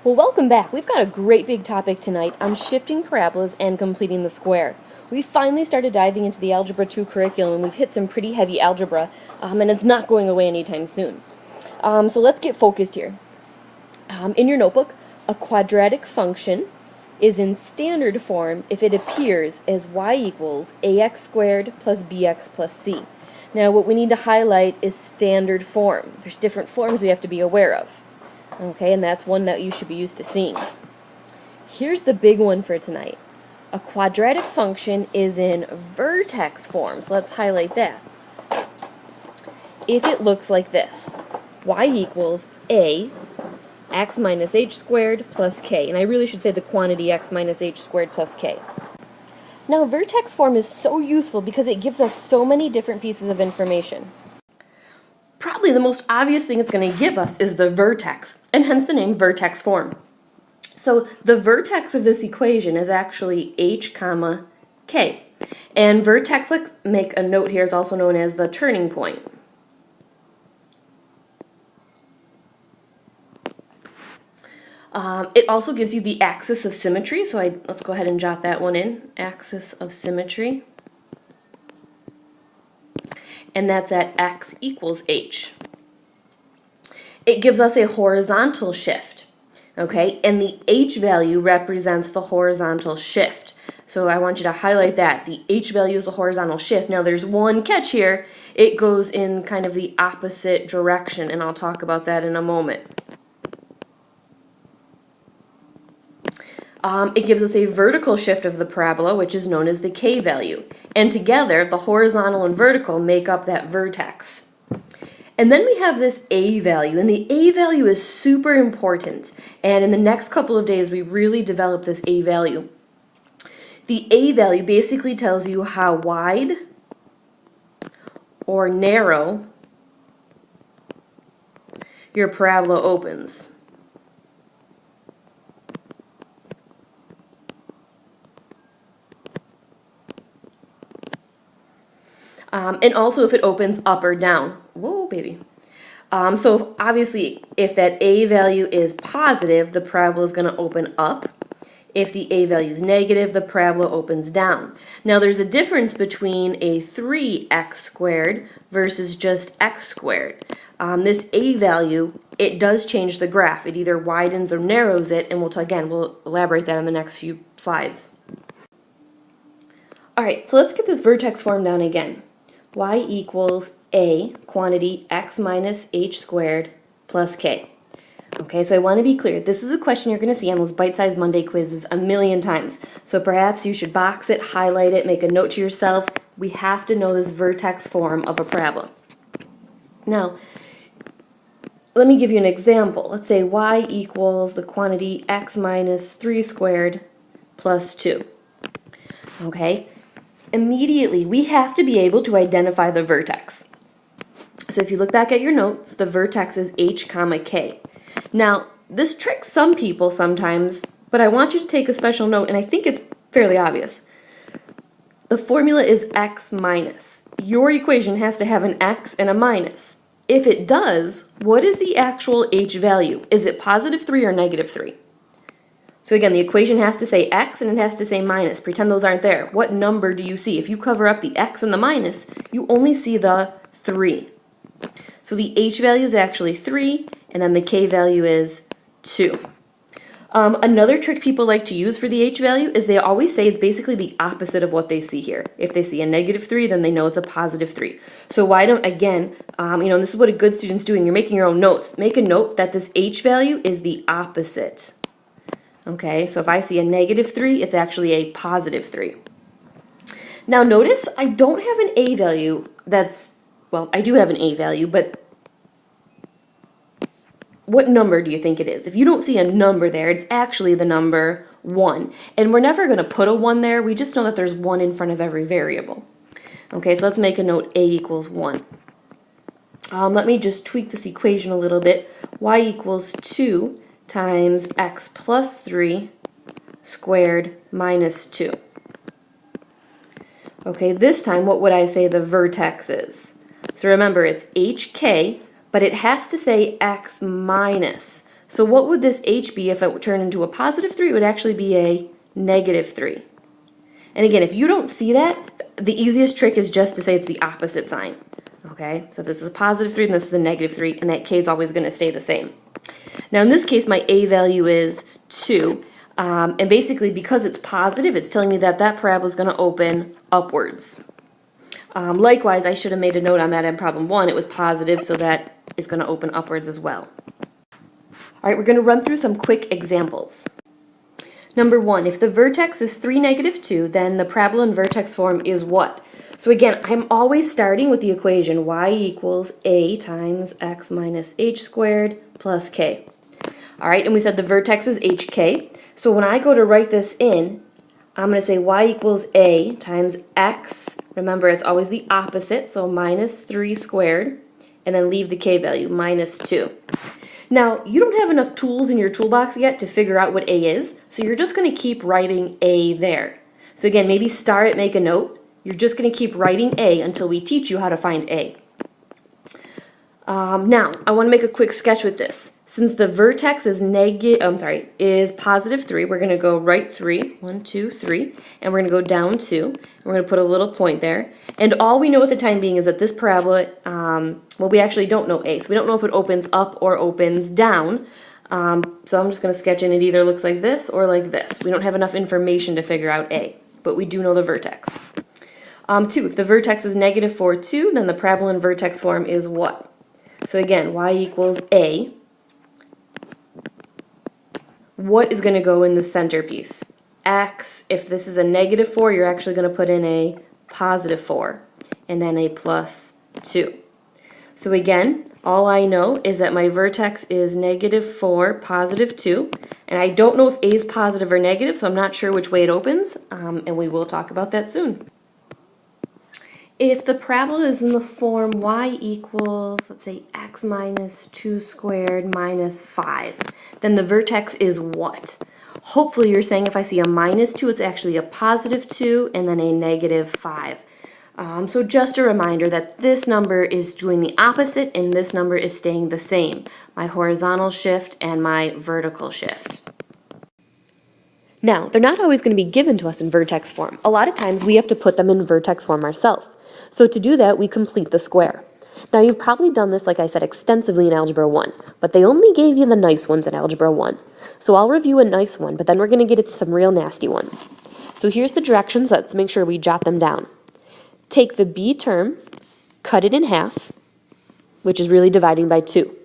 Well, welcome back. We've got a great big topic tonight on shifting parabolas and completing the square. We finally started diving into the Algebra 2 curriculum, and we've hit some pretty heavy algebra, and it's not going away anytime soon. So let's get focused here. In your notebook, a quadratic function is in standard form if it appears as y equals ax squared plus bx plus c. Now, what we need to highlight is standard form. There's different forms we have to be aware of. Okay, and that's one that you should be used to seeing. Here's the big one for tonight. A quadratic function is in vertex form, so let's highlight that. If it looks like this, y equals a x minus h squared plus k, and I really should say the quantity x minus h squared plus k. Now, vertex form is so useful because it gives us so many different pieces of information. Probably the most obvious thing it's going to give us is the vertex, and hence the name vertex form. So the vertex of this equation is actually h comma k. And vertex, let's make a note here, is also known as the turning point. It also gives you the axis of symmetry, so let's go ahead and jot that one in, axis of symmetry. And that's at x equals h. It gives us a horizontal shift, okay? And the h value represents the horizontal shift. So I want you to highlight that. The h value is the horizontal shift. Now there's one catch here. It goes in kind of the opposite direction, and I'll talk about that in a moment. It gives us a vertical shift of the parabola, which is known as the k value. And together, the horizontal and vertical make up that vertex. And then we have this a value, and the a value is super important. And in the next couple of days, we really develop this a value. The a value basically tells you how wide or narrow your parabola opens. And also if it opens up or down. Whoa, baby. So obviously, if that a value is positive, the parabola is going to open up. If the a value is negative, the parabola opens down. Now, there's a difference between a 3x squared versus just x squared. This a value, it does change the graph. It either widens or narrows it, and we'll elaborate that in the next few slides. All right, so let's get this vertex form down again. Y equals a quantity x minus h squared plus k. Okay, so I want to be clear. This is a question you're going to see on those bite-sized Monday quizzes a million times. So perhaps you should box it, highlight it, make a note to yourself. We have to know this vertex form of a parabola. Now, let me give you an example. Let's say y equals the quantity x minus 3 squared plus 2. Okay? Immediately, we have to be able to identify the vertex. So if you look back at your notes, the vertex is h comma k. Now, this tricks some people sometimes, but I want you to take a special note, and I think it's fairly obvious. The formula is x minus. Your equation has to have an x and a minus. If it does, what is the actual h value? Is it positive 3 or negative 3? So again, the equation has to say x and it has to say minus. Pretend those aren't there. What number do you see? If you cover up the x and the minus, you only see the 3. So the h value is actually 3, and then the k value is 2. Another trick people like to use for the h value is they always say it's basically the opposite of what they see here. If they see a negative 3, then they know it's a positive 3. So why don't, again, this is what a good student's doing. You're making your own notes. Make a note that this h value is the opposite. Okay, so if I see a negative 3, it's actually a positive 3. Now notice I don't have an a value I do have an a value, but what number do you think it is? If you don't see a number there, it's actually the number 1. And we're never going to put a 1 there. We just know that there's 1 in front of every variable. Okay, so let's make a note a equals 1. Let me just tweak this equation a little bit. Y equals 2 times x plus 3 squared minus 2. Okay, this time what would I say the vertex is? So remember, it's hk, but it has to say x minus. So what would this h be if it would turn into a positive 3? It would actually be a negative 3. And again, if you don't see that, the easiest trick is just to say it's the opposite sign. Okay, so this is a positive 3 and this is a negative 3, and that k is always going to stay the same. Now in this case, my a value is 2, and basically because it's positive, it's telling me that that parabola is going to open upwards. Likewise, I should have made a note on that in problem 1. It was positive, so that is going to open upwards as well. All right, we're going to run through some quick examples. Number 1, if the vertex is 3, negative 2, then the parabola in vertex form is what? So again, I'm always starting with the equation y equals a times x minus h squared plus k. All right, and we said the vertex is hk. So when I go to write this in, I'm going to say y equals a times x. Remember, it's always the opposite, so minus 3 squared, and then leave the k value, minus 2. Now, you don't have enough tools in your toolbox yet to figure out what a is, so you're just going to keep writing a there. So again, maybe star it, make a note. You're just going to keep writing a until we teach you how to find a. Now, I want to make a quick sketch with this. Since the vertex is positive 3, we're going to go right 3, 1, 2, 3, and we're going to go down 2, and we're going to put a little point there. And all we know at the time being is that this parabola, well, we actually don't know a, so we don't know if it opens up or opens down. So I'm just going to sketch in. It either looks like this or like this. We don't have enough information to figure out a, but we do know the vertex. 2, if the vertex is negative 4, 2, then the parabola in vertex form is what? So again, y equals a. What is going to go in the centerpiece? X. If this is a negative 4, you're actually going to put in a positive 4, and then a plus 2. So again, all I know is that my vertex is negative 4, positive 2, and I don't know if a is positive or negative, so I'm not sure which way it opens, and we will talk about that soon. If the parabola is in the form y equals, let's say, x minus 2 squared minus 5, then the vertex is what? Hopefully you're saying if I see a minus 2, it's actually a positive 2 and then a negative 5. So just a reminder that this number is doing the opposite and this number is staying the same. My horizontal shift and my vertical shift. Now, they're not always going to be given to us in vertex form. A lot of times we have to put them in vertex form ourselves. So to do that, we complete the square. Now you've probably done this, like I said, extensively in Algebra 1, but they only gave you the nice ones in Algebra 1. So I'll review a nice one, but then we're going to get into some real nasty ones. So here's the directions. Let's make sure we jot them down. Take the b term, cut it in half, which is really dividing by 2.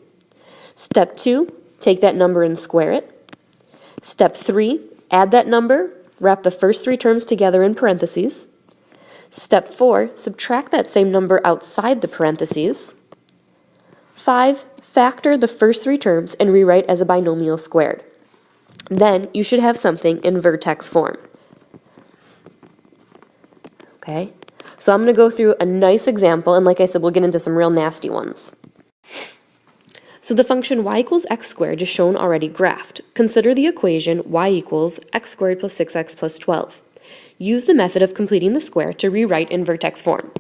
Step 2, take that number and square it. Step 3, add that number, wrap the first 3 terms together in parentheses. Step 4, subtract that same number outside the parentheses. 5, factor the first 3 terms and rewrite as a binomial squared. Then you should have something in vertex form. Okay, so I'm going to go through a nice example, and like I said, we'll get into some real nasty ones. So the function y equals x squared is shown already graphed. Consider the equation y equals x squared plus 6x plus 12. Use the method of completing the square to rewrite in vertex form.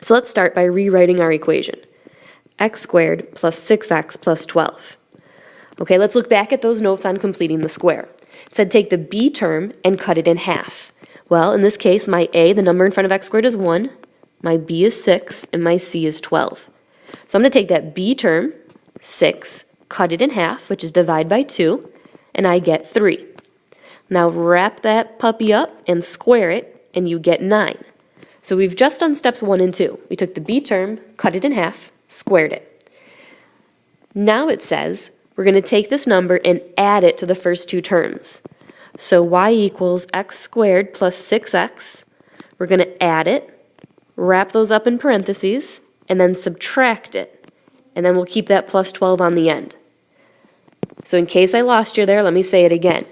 So let's start by rewriting our equation. X squared plus 6x plus 12. Okay, let's look back at those notes on completing the square. It said take the b term and cut it in half. Well, in this case, my a, the number in front of x squared, is 1, my b is 6, and my c is 12. So I'm going to take that b term, 6, cut it in half, which is divide by 2, and I get 3. Now wrap that puppy up and square it, and you get 9. So we've just done steps 1 and 2. We took the b term, cut it in half, squared it. Now it says we're going to take this number and add it to the first 2 terms. So y equals x squared plus 6x. We're going to add it, wrap those up in parentheses, and then subtract it. And then we'll keep that plus 12 on the end. So in case I lost you there, let me say it again.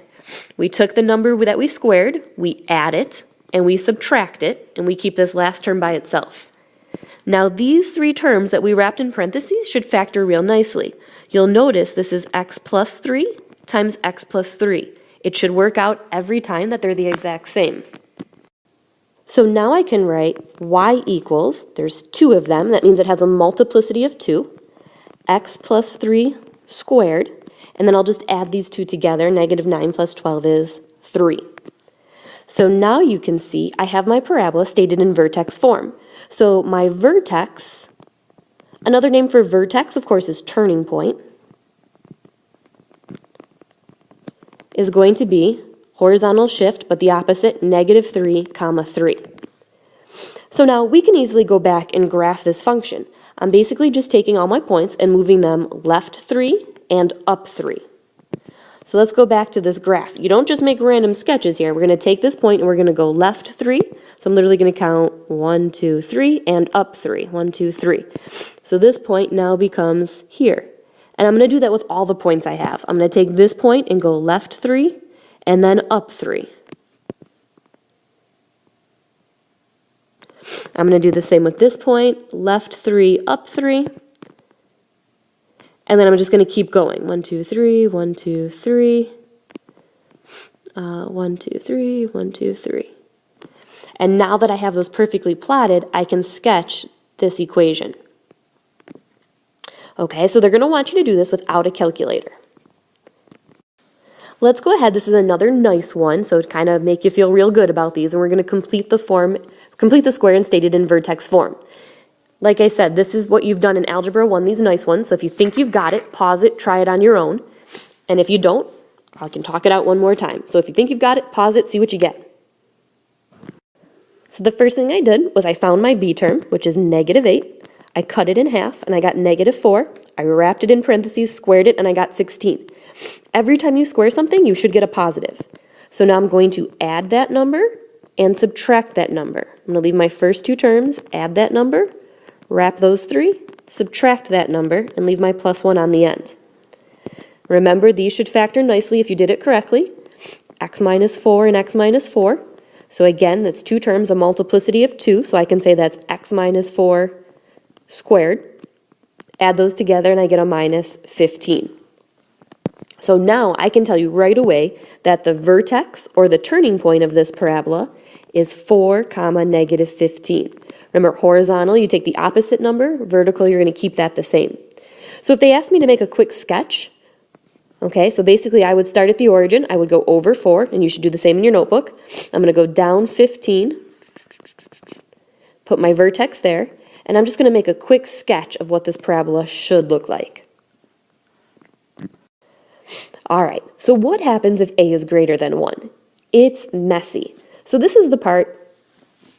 We took the number that we squared, we add it, and we subtract it, and we keep this last term by itself. Now these 3 terms that we wrapped in parentheses should factor real nicely. You'll notice this is x plus 3 times x plus 3. It should work out every time that they're the exact same. So now I can write y equals, there's 2 of them, that means it has a multiplicity of 2, x plus 3 squared and then I'll just add these two together. Negative 9 plus 12 is 3. So now you can see I have my parabola stated in vertex form. So my vertex, another name for vertex, of course, is turning point, is going to be horizontal shift, but the opposite, negative 3, comma 3. So now we can easily go back and graph this function. I'm basically just taking all my points and moving them left 3 and up 3. So let's go back to this graph. You don't just make random sketches here. We're going to take this point and we're going to go left 3. So I'm literally going to count 1, 2, 3 and up 3. 1, 2, 3. So this point now becomes here. And I'm going to do that with all the points I have. I'm going to take this point and go left 3 and then up 3. I'm going to do the same with this point, left 3, up 3. And then I'm just going to keep going. 1, 2, 3, 1, 2, 3. 1, 2, 3, 1, 2, 3. And now that I have those perfectly plotted, I can sketch this equation. Okay, so they're going to want you to do this without a calculator. Let's go ahead. This is another nice one, so to kind of make you feel real good about these, and we're going to complete the square and state it in vertex form. Like I said, this is what you've done in Algebra 1, these nice ones. So if you think you've got it, pause it, try it on your own. And if you don't, I can talk it out one more time. So if you think you've got it, pause it, see what you get. So the first thing I did was I found my b term, which is negative 8. I cut it in half, and I got negative 4. I wrapped it in parentheses, squared it, and I got 16. Every time you square something, you should get a positive. So now I'm going to add that number and subtract that number. I'm going to leave my first two terms, add that number, wrap those 3, subtract that number, and leave my plus 1 on the end. Remember, these should factor nicely if you did it correctly. X minus 4 and x minus 4. So again, that's two terms, a multiplicity of 2, so I can say that's x minus 4 squared. Add those together and I get a minus 15. So now I can tell you right away that the vertex, or the turning point of this parabola, is 4, comma, negative 15. Remember, horizontal, you take the opposite number. Vertical, you're going to keep that the same. So if they asked me to make a quick sketch, okay, so basically I would start at the origin. I would go over 4, and you should do the same in your notebook. I'm going to go down 15, put my vertex there, and I'm just going to make a quick sketch of what this parabola should look like. All right, so what happens if a is greater than 1? It's messy. So this is the part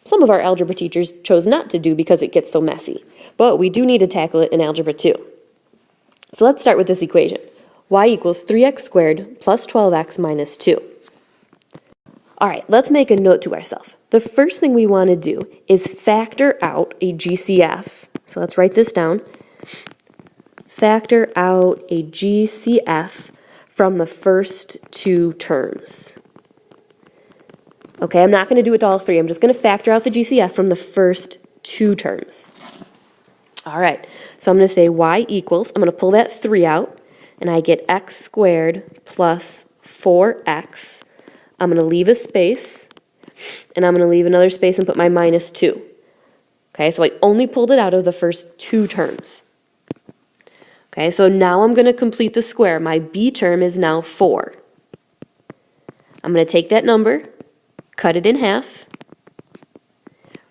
some of our algebra teachers chose not to do because it gets so messy. But we do need to tackle it in Algebra 2. So let's start with this equation. Y equals 3x squared plus 12x minus 2. All right, let's make a note to ourselves. The first thing we want to do is factor out a GCF. So let's write this down. Factor out a GCF from the first two terms. Okay, I'm not going to do it to all 3. I'm just going to factor out the GCF from the first two terms. All right, so I'm going to say y equals, I'm going to pull that 3 out, and I get x squared plus 4x. I'm going to leave a space, and I'm going to leave another space and put my minus 2. Okay, so I only pulled it out of the first two terms. Okay, so now I'm going to complete the square. My b term is now 4. I'm going to take that number, cut it in half,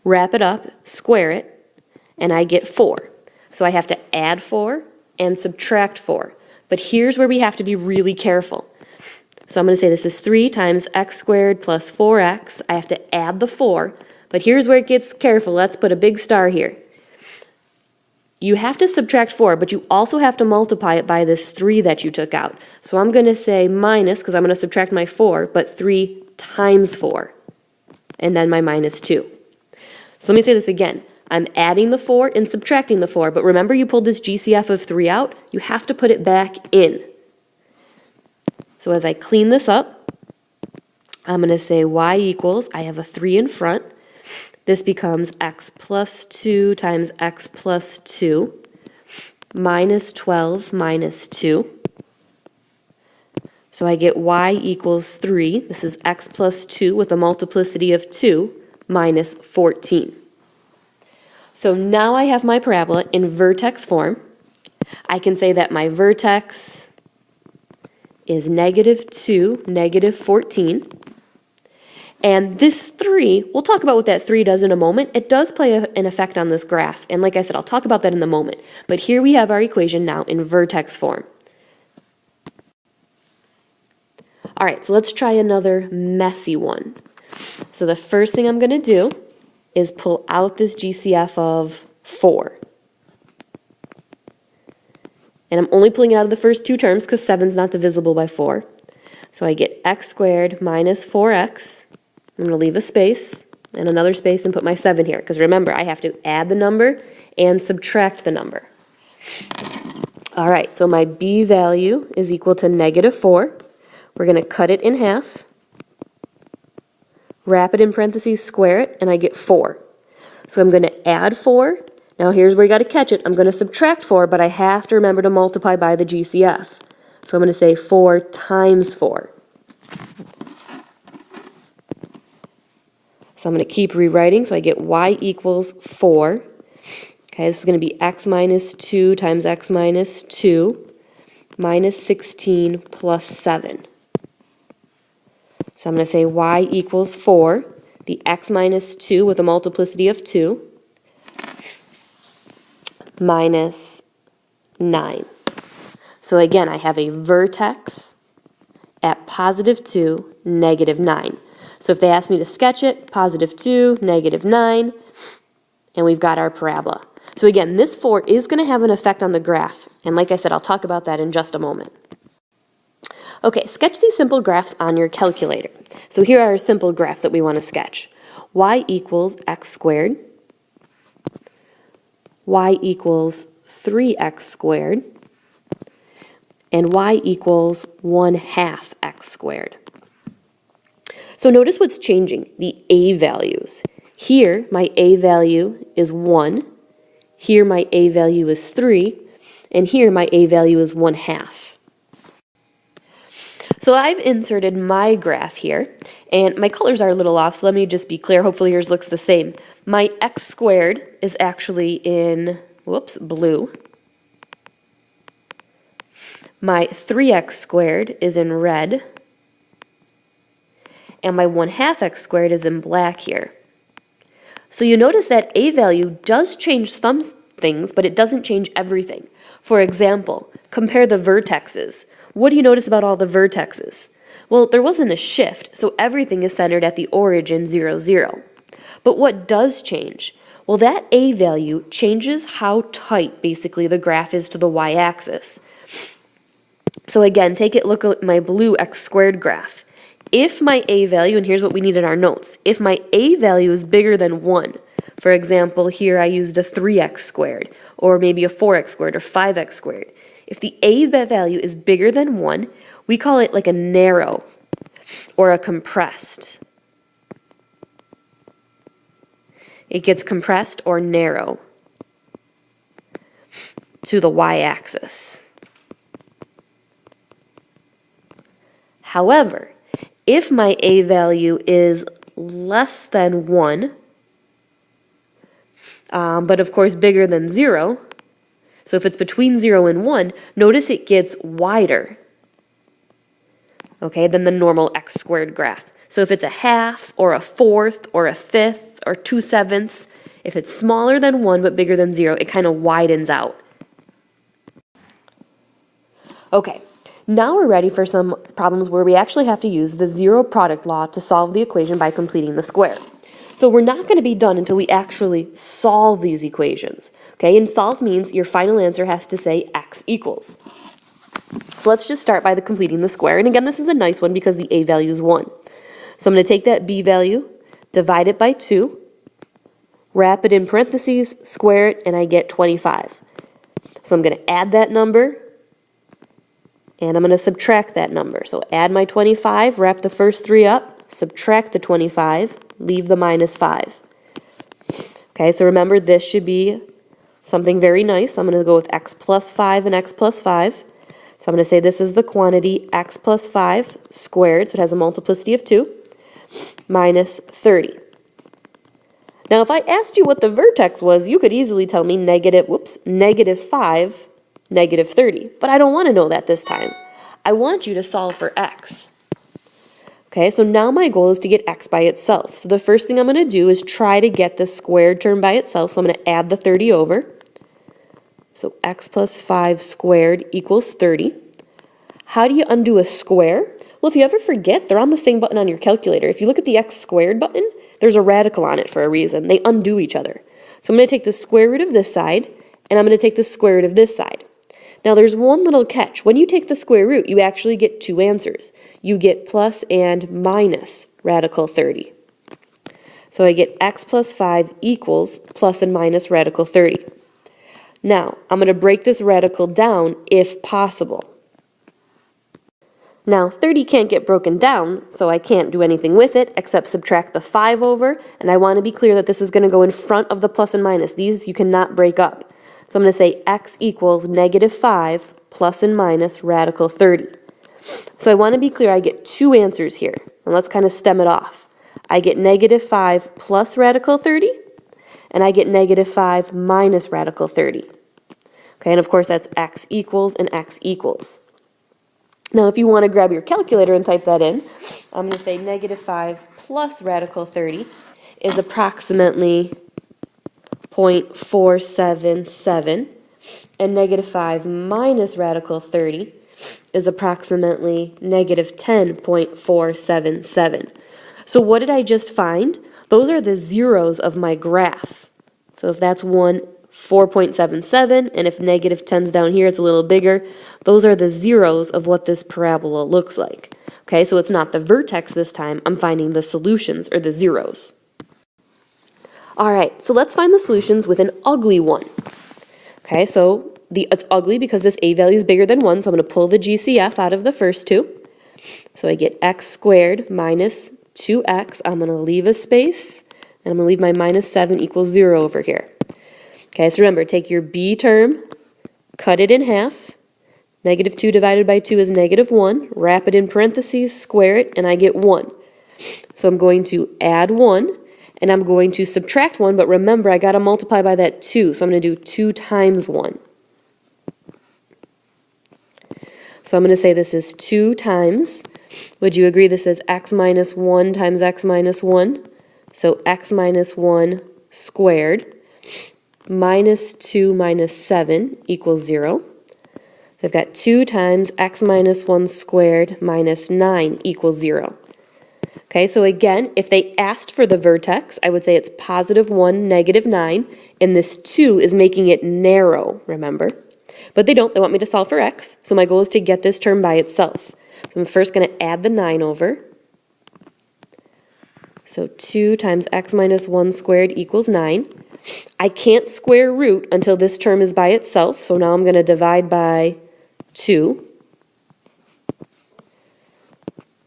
wrap it up, square it, and I get 4. So I have to add 4 and subtract 4. But here's where we have to be really careful. So I'm going to say this is 3 times x squared plus 4x. I have to add the 4, but here's where it gets careful. Let's put a big star here. You have to subtract 4, but you also have to multiply it by this 3 that you took out. So I'm going to say minus, because I'm going to subtract my 4, but 3 times 4, and then my minus 2. So let me say this again. I'm adding the 4 and subtracting the 4, but remember you pulled this GCF of 3 out? You have to put it back in. So as I clean this up, I'm going to say y equals, I have a 3 in front. This becomes x plus 2 times x plus 2 minus 12 minus 2. So I get y equals 3. This is x plus 2 with a multiplicity of 2 minus 14. So now I have my parabola in vertex form. I can say that my vertex is -2, -14. And this 3, we'll talk about what that 3 does in a moment. It does play an effect on this graph. And like I said, I'll talk about that in a moment. But here we have our equation now in vertex form. All right, so let's try another messy one. So the first thing I'm going to do is pull out this GCF of 4. And I'm only pulling it out of the first two terms because 7 is not divisible by 4. So I get x squared minus 4x. I'm going to leave a space and another space and put my 7 here. Because remember, I have to add the number and subtract the number. All right, so my b value is equal to -4. We're going to cut it in half, wrap it in parentheses, square it, and I get 4. So I'm going to add 4. Now here's where you got to catch it. I'm going to subtract 4, but I have to remember to multiply by the GCF. So I'm going to say 4 times 4. So I'm going to keep rewriting, so I get y equals 4. Okay, this is going to be x minus 2 times x minus 2 minus 16 plus 7. So I'm going to say y equals 4, the x minus 2 with a multiplicity of 2, minus 9. So again, I have a vertex at +2, -9. So if they ask me to sketch it, +2, -9, and we've got our parabola. So again, this 4 is going to have an effect on the graph, and like I said, I'll talk about that in just a moment. Okay, sketch these simple graphs on your calculator. So here are our simple graphs that we want to sketch. Y equals x squared, y equals 3x squared, and y equals 1/2 x squared. So notice what's changing, the a values. Here, my a value is 1. Here, my a value is 3. And here, my a value is 1/2. So I've inserted my graph here, and my colors are a little off, so let me just be clear. Hopefully yours looks the same. My x squared is actually in, blue. My 3x squared is in red. And my 1/2 x squared is in black here. So you notice that a value does change some things, but it doesn't change everything. For example, compare the vertexes. What do you notice about all the vertexes? Well, there wasn't a shift, so everything is centered at the origin 0, 0. But what does change? Well, that a value changes how tight, basically, the graph is to the y-axis. So again, look at my blue x squared graph. If my a value, and here's what we need in our notes, if my a value is bigger than 1, for example, here I used a 3x squared, or maybe a 4x squared, or 5x squared. If the a value is bigger than 1, we call it like a narrow or a compressed. It gets compressed or narrow to the y-axis. However, if my a value is less than 1, but of course bigger than 0, so if it's between 0 and 1, notice it gets wider, okay, than the normal x squared graph. So if it's a half, or a fourth, or a fifth, or 2/7, if it's smaller than 1 but bigger than 0, it kind of widens out. Okay, now we're ready for some problems where we actually have to use the zero product law to solve the equation by completing the square. So we're not going to be done until we actually solve these equations. Okay, and solve means your final answer has to say x equals. So let's just start by completing the square. And again, this is a nice one because the a value is 1. So I'm going to take that b value, divide it by 2, wrap it in parentheses, square it, and I get 25. So I'm going to add that number, and I'm going to subtract that number. So add my 25, wrap the first 3 up, subtract the 25, leave the -5. Okay, so remember this should be something very nice. I'm going to go with x plus 5 and x plus 5. So I'm going to say this is the quantity x plus 5 squared, so it has a multiplicity of 2, minus 30. Now if I asked you what the vertex was, you could easily tell me -5, -30. But I don't want to know that this time. I want you to solve for x. Okay, so now my goal is to get x by itself. So the first thing I'm going to do is try to get the squared term by itself. So I'm going to add the 30 over. So x plus 5 squared equals 30. How do you undo a square? Well, if you ever forget, they're on the same button on your calculator. If you look at the x squared button, there's a radical on it for a reason. They undo each other. So I'm going to take the square root of this side, and I'm going to take the square root of this side. Now there's one little catch. When you take the square root, you actually get two answers. You get plus and minus radical 30. So I get x plus 5 equals plus and minus radical 30. Now, I'm going to break this radical down if possible. Now, 30 can't get broken down, so I can't do anything with it except subtract the 5 over, and I want to be clear that this is going to go in front of the plus and minus. These you cannot break up. So I'm going to say x equals negative 5 plus and minus radical 30. So I want to be clear I get two answers here. And let's kind of stem it off. I get negative 5 plus radical 30, and I get negative 5 minus radical 30. Okay, and of course that's x equals and x equals. Now if you want to grab your calculator and type that in, I'm going to say negative 5 plus radical 30 is approximately 0.477, and negative 5 minus radical 30 is approximately negative 10.477. So what did I just find? Those are the zeros of my graph. So if that's 1, 4.77, and if negative 10's down here, it's a little bigger. Those are the zeros of what this parabola looks like. Okay, so it's not the vertex this time. I'm finding the solutions, or the zeros. All right, so let's find the solutions with an ugly one. Okay, so it's ugly because this a value is bigger than 1, so I'm going to pull the GCF out of the first two. So I get x squared minus 2x. I'm going to leave a space, and I'm going to leave my minus 7 equals 0 over here. Okay, so remember, take your b term, cut it in half. Negative 2 divided by 2 is negative 1. Wrap it in parentheses, square it, and I get 1. So I'm going to add 1. And I'm going to subtract 1, but remember, I got to multiply by that 2, so I'm going to do 2 times 1. So I'm going to say this is 2 times, would you agree this is x minus 1 times x minus 1? So x minus 1 squared minus 2 minus 7 equals 0. So I've got 2 times x minus 1 squared minus 9 equals 0. Okay, so again, if they asked for the vertex, I would say it's positive 1, negative 9, and this 2 is making it narrow, remember? But they don't. They want me to solve for x, so my goal is to get this term by itself. So I'm first going to add the 9 over. So 2 times x minus 1 squared equals 9. I can't square root until this term is by itself, so now I'm going to divide by 2.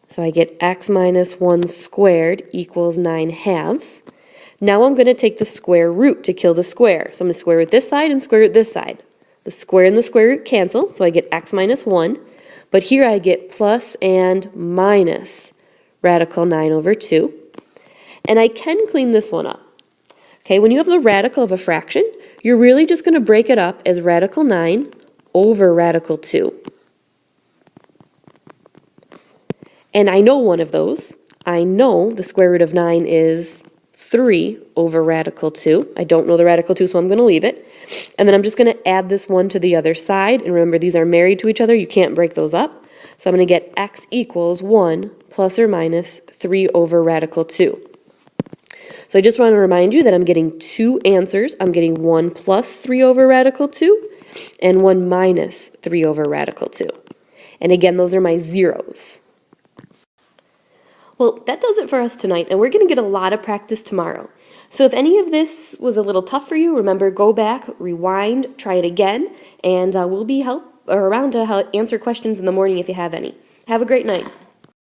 So I get x minus 1 squared equals 9 halves. Now I'm going to take the square root to kill the square. So I'm going to square root this side and square root this side. The square and the square root cancel, so I get x minus 1. But here I get plus and minus radical 9 over 2. And I can clean this one up. Okay, when you have the radical of a fraction, you're really just going to break it up as radical 9 over radical 2. And I know one of those. I know the square root of 9 is 3 over radical 2. I don't know the radical 2, so I'm going to leave it. And then I'm just going to add this one to the other side. And remember, these are married to each other. You can't break those up. So I'm going to get x equals 1 plus or minus 3 over radical 2. So I just want to remind you that I'm getting two answers. I'm getting 1 plus 3 over radical 2 and 1 minus 3 over radical 2. And again, those are my zeros. Well, that does it for us tonight, and we're going to get a lot of practice tomorrow. So if any of this was a little tough for you, remember, go back, rewind, try it again, and we'll be around to answer questions in the morning if you have any. Have a great night.